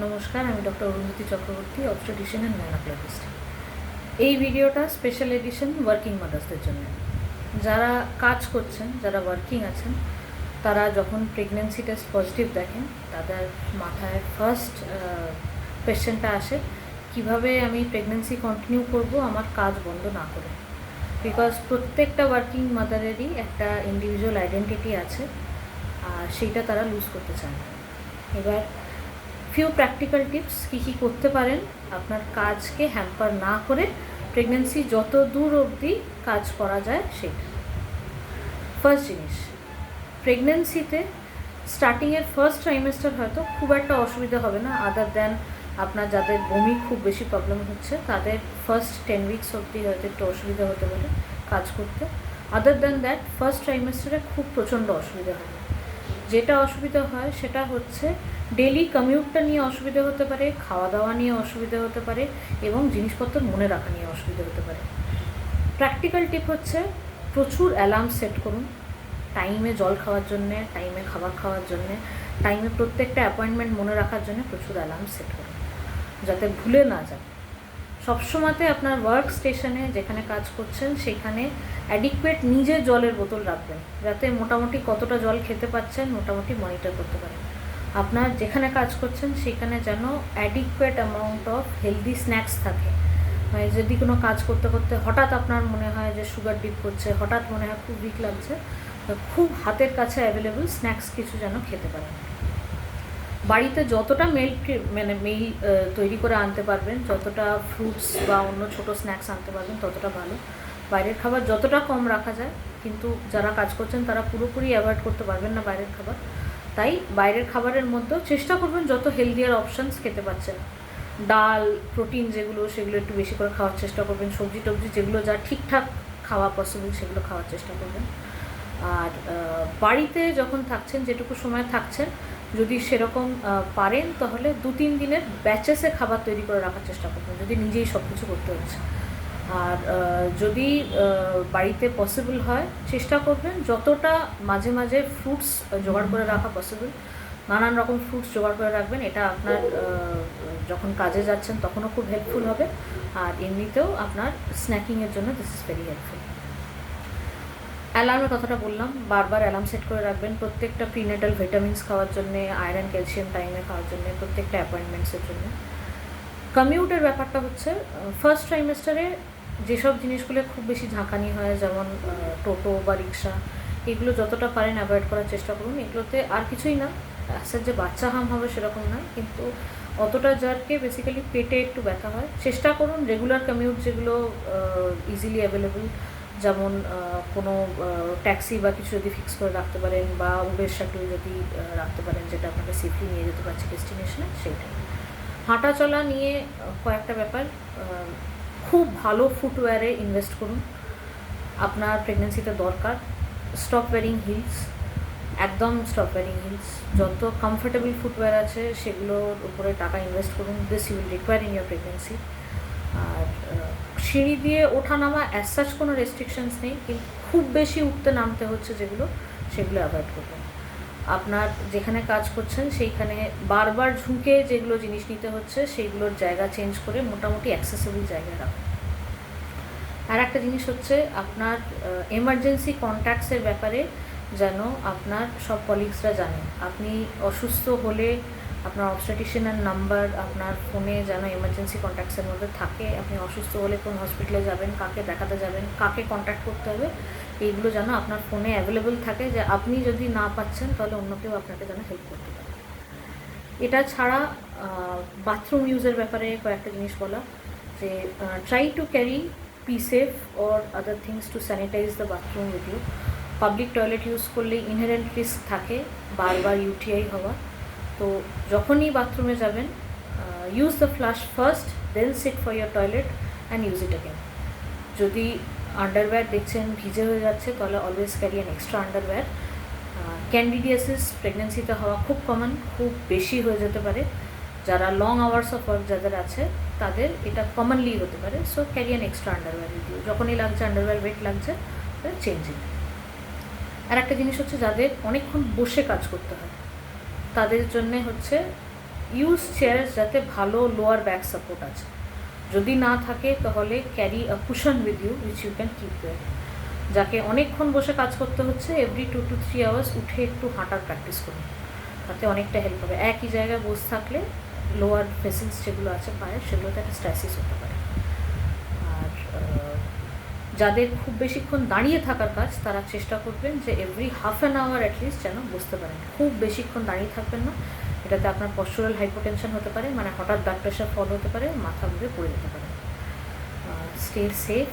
নমস্কার, আমি doctor Arundhati Chakraborty, obstetrician and gynaecologist. এই ভিডিওটা স্পেশাল এডিশন ওয়ার্কিং মাদার্সদের জন্য। যারা কাজ করছেন, যারা ওয়ার্কিং আছেন, তারা যখন প্রেগনেন্সি টেস্ট পজিটিভ দেখেন, তাদের মাথায় ফার্স্ট কোয়েশ্চেনটা আসে, কিভাবে আমি প্রেগনেন্সি কন্টিনিউ করব আমার কাজ বন্ধ না করে। বিকজ প্রত্যেকটা ওয়ার্কিং মাদারেরই একটা ইন্ডিভিজুয়াল আইডেন্টিটি আছে, আর সেইটা তারা লুজ করতে চান। এবার ফিউ প্র্যাকটিক্যাল টিপস কী কী করতে পারেন আপনার কাজকে হ্যাম্পার না করে প্রেগনেন্সি যত দূর অবধি কাজ করা যায় সেটা। ফার্স্ট জিনিস, প্রেগনেন্সিতে স্টার্টিংয়ের ফার্স্ট ট্রাইমেস্টার হয়তো খুব একটা অসুবিধা হবে না, আদার দ্যান আপনার যাদের বমি খুব বেশি প্রবলেম হচ্ছে তাদের ফার্স্ট 10 উইকস অবধি হয়তো একটু অসুবিধা হতে পারে কাজ করতে। আদার দ্যান দ্যাট ফার্স্ট ট্রাইমেস্টারে খুব প্রচণ্ড অসুবিধা হয়। যেটা অসুবিধা হয় সেটা হচ্ছে ডেলি কমিউটটা নিয়ে অসুবিধা হতে পারে, খাওয়া দাওয়া নিয়ে অসুবিধা হতে পারে, এবং জিনিসপত্র মনে রাখা নিয়ে অসুবিধা হতে পারে। প্র্যাকটিক্যাল টিপ হচ্ছে প্রচুর অ্যালার্ম সেট করুন, টাইমে জল খাওয়ার জন্যে, টাইমে খাবার খাওয়ার জন্যে, টাইমে প্রত্যেকটা অ্যাপয়েন্টমেন্ট মনে রাখার জন্য প্রচুর অ্যালার্ম সেট করুন, যাতে ভুলে না যান। সবসময়তে আপনার ওয়ার্ক স্টেশনে যেখানে কাজ করছেন সেখানে অ্যাডিকুয়েট নিজে জলের বোতল রাখবেন, যাতে মোটামুটি কতটা জল খেতে পাচ্ছেন মোটামুটি মনিটর করতে পারেন। আপনার যেখানে কাজ করছেন সেখানে যেন adequate amount of healthy snacks থাকে। মানে যদি কোনো কাজ করতে করতে হঠাৎ আপনার মনে হয় যে সুগার ডিপ করছে, হঠাৎ মনে হয় খুব উইক লাগছে, খুব হাতের কাছে অ্যাভেলেবল স্ন্যাক্স কিছু যেন খেতে পারেন। বাড়িতে যতটা মেল তৈরি করে আনতে পারবেন, যতটা ফ্রুটস বা অন্য ছোটো স্ন্যাক্স আনতে পারবেন ততটা ভালো। বাইরের খাবার যতটা কম রাখা যায়, কিন্তু যারা কাজ করছেন তারা পুরোপুরি অ্যাভয়েড করতে পারবেন না বাইরের খাবার, তাই বাইরের খাবারের মধ্যেও চেষ্টা করবেন যত হেলদিয়ার অপশানস খেতে পাচ্ছেন। ডাল, প্রোটিন যেগুলো সেগুলো একটু বেশি করে খাওয়ার চেষ্টা করবেন, সবজি টবজি যেগুলো যা ঠিকঠাক খাওয়া পসিবল সেগুলো খাওয়ার চেষ্টা করবেন। আর বাড়িতে যখন থাকছেন, যেটুকু সময় থাকছেন, যদি সেরকম পারেন তাহলে 2-3 দিনের ব্যাচেসে খাবার তৈরি করে রাখার চেষ্টা করবেন, যদি নিজেই সব কিছু করতে হচ্ছে। আর যদি বাড়িতে পসিবল হয় চেষ্টা করবেন যতটা মাঝে মাঝে ফ্রুটস জোগাড় করে রাখা পসিবল, নানান রকম ফ্রুটস জোগাড় করে রাখবেন। এটা আপনার যখন কাজে যাচ্ছেন তখনও খুব হেল্পফুল হবে, আর এমনিতেও আপনার স্ন্যাকিংয়ের জন্য দিস ইজ ভেরি হেল্পফুল। অ্যালার্মের কথাটা বললাম, বারবার অ্যালার্ম সেট করে রাখবেন প্রত্যেকটা প্রিনেটাল ভিটামিনস খাওয়ার জন্যে, আয়রন ক্যালসিয়াম টাইমে খাওয়ার জন্যে, প্রত্যেকটা অ্যাপয়েন্টমেন্টসের জন্য। কমিউটের ব্যাপারটা হচ্ছে ফার্স্ট ট্রাইমেস্টারে যেসব জিনিসগুলো খুব বেশি ঝাঁকানি হয়, যেমন টোটো বা রিক্সা, এগুলো যতটা পারেন অ্যাভয়েড করার চেষ্টা করুন। এগুলোতে আর কিছুই না, আসার যে বাচ্চা হাম হবে সেরকম না, কিন্তু অতটা যারকে বেসিক্যালি পেটে একটু ব্যথা হয়। চেষ্টা করুন রেগুলার কমিউট যেগুলো ইজিলি অ্যাভেলেবল, যেমন কোনো ট্যাক্সি বা কিছু যদি ফিক্স করে রাখতে পারেন, বা উবের শাটল যদি রাখতে পারেন যেটা আপনাকে সেফলি নিয়ে যেতে পারছে ডেস্টিনেশনে, সেইটাই। হাঁটা চলা নিয়ে কয়েকটা ব্যাপার, খুব ভালো ফুটওয়্যারে ইনভেস্ট করুন, আপনার প্রেগনেন্সিতে দরকার। স্টপ ওয়্যারিং হিলস, একদম স্টপ ওয়্যারিং হিলস। যত কমফোর্টেবল ফুটওয়্যার আছে সেগুলোর উপরে টাকা ইনভেস্ট করুন, this you will require in your pregnancy. আর সিঁড়ি দিয়ে ওঠা নামা অ্যাজ সাচ কোনো রেস্ট্রিকশনস নেই, কিন্তু খুব বেশি উঠতে নামতে হচ্ছে যেগুলো, সেগুলো অ্যাভয়েড করবেন। আপনার যেখানে কাজ করছেন সেইখানে বারবার ঝুঁকে যেগুলো জিনিস নিতে হচ্ছে সেইগুলোর জায়গা চেঞ্জ করে মোটামুটি অ্যাক্সেসেবল জায়গায় রাখুন। আর একটা জিনিস হচ্ছে আপনার এমার্জেন্সি কন্ট্যাক্টসের ব্যাপারে যেন আপনার সব কলিগসরা জানেন। আপনি অসুস্থ হলে আপনার অবস্টেটিশিয়ানের নাম্বার আপনার ফোনে যেন এমার্জেন্সি কন্ট্যাক্টসের মধ্যে থাকে। আপনি অসুস্থ হলে কোন হসপিটালে যাবেন, কাকে দেখাতে যাবেন, কাকে কন্ট্যাক্ট করতে হবে, এইগুলো যেন আপনার ফোনে অ্যাভেলেবল থাকে, যে আপনি যদি না পাচ্ছেন তাহলে অন্য কেউ আপনাকে যেন হেল্প করতে পারে। এটা ছাড়া বাথরুম ইউজের ব্যাপারে কয়েকটা জিনিস বলা, যে try to carry Pee Safe or other things to sanitise the bathroom with you. Public toilet use করলে ইনহেরেন্ট রিস্ক থাকে বারবার ইউটিআই হওয়া, তো যখনই বাথরুমে যাবেন use the flush first, then sit for your toilet and use it again. যদি underwear দেখছেন ভিজে হয়ে যাচ্ছে তাহলে always carry an extra underwear. Candidiasis প্রেগনেন্সিতে হওয়া খুব কমন, খুব বেশি হয়ে যেতে পারে। যারা লং আওয়ার্স অফ ওয়ার্ক যাদের আছে তাদের এটা কমনলি হতে পারে, so carry an extra underwear with you. যখনই লাগছে আন্ডারওয়্যার ওয়েট লাগছে চেঞ্জ ইট। আর একটা জিনিস হচ্ছে যাদের অনেকক্ষণ বসে কাজ করতে হয় তাদের জন্যে হচ্ছে ইউজ চেয়ার্স যাতে ভালো লোয়ার ব্যাক সাপোর্ট আছে, যদি না থাকে তাহলে carry a cushion with you which you can keep there. যাকে অনেকক্ষণ বসে কাজ করতে হচ্ছে, এভরি 2 to 3 আওয়ার্স উঠে একটু হাঁটার প্র্যাকটিস করুন, তাতে অনেকটা হেল্প হবে। একই জায়গায় বসে থাকলে লোয়ার ফেসিলস যেগুলো আছে পায়ের, সেগুলোতে একটা স্ট্যাসিস হতে পারে। আর যাদের খুব বেশিক্ষণ দাঁড়িয়ে থাকার কাজ, তারা চেষ্টা করবেন যে every half an hour at least যেন বসতে পারেন। খুব বেশিক্ষণ দাঁড়িয়ে থাকবেন না, এটাতে আপনার পশ্চারাল হাইপোটেনশন হতে পারে, মানে হঠাৎ ব্লাড প্রেশার ফল হতে পারে, মাথা ঘুরে পড়ে যেতে পারে। Stay safe,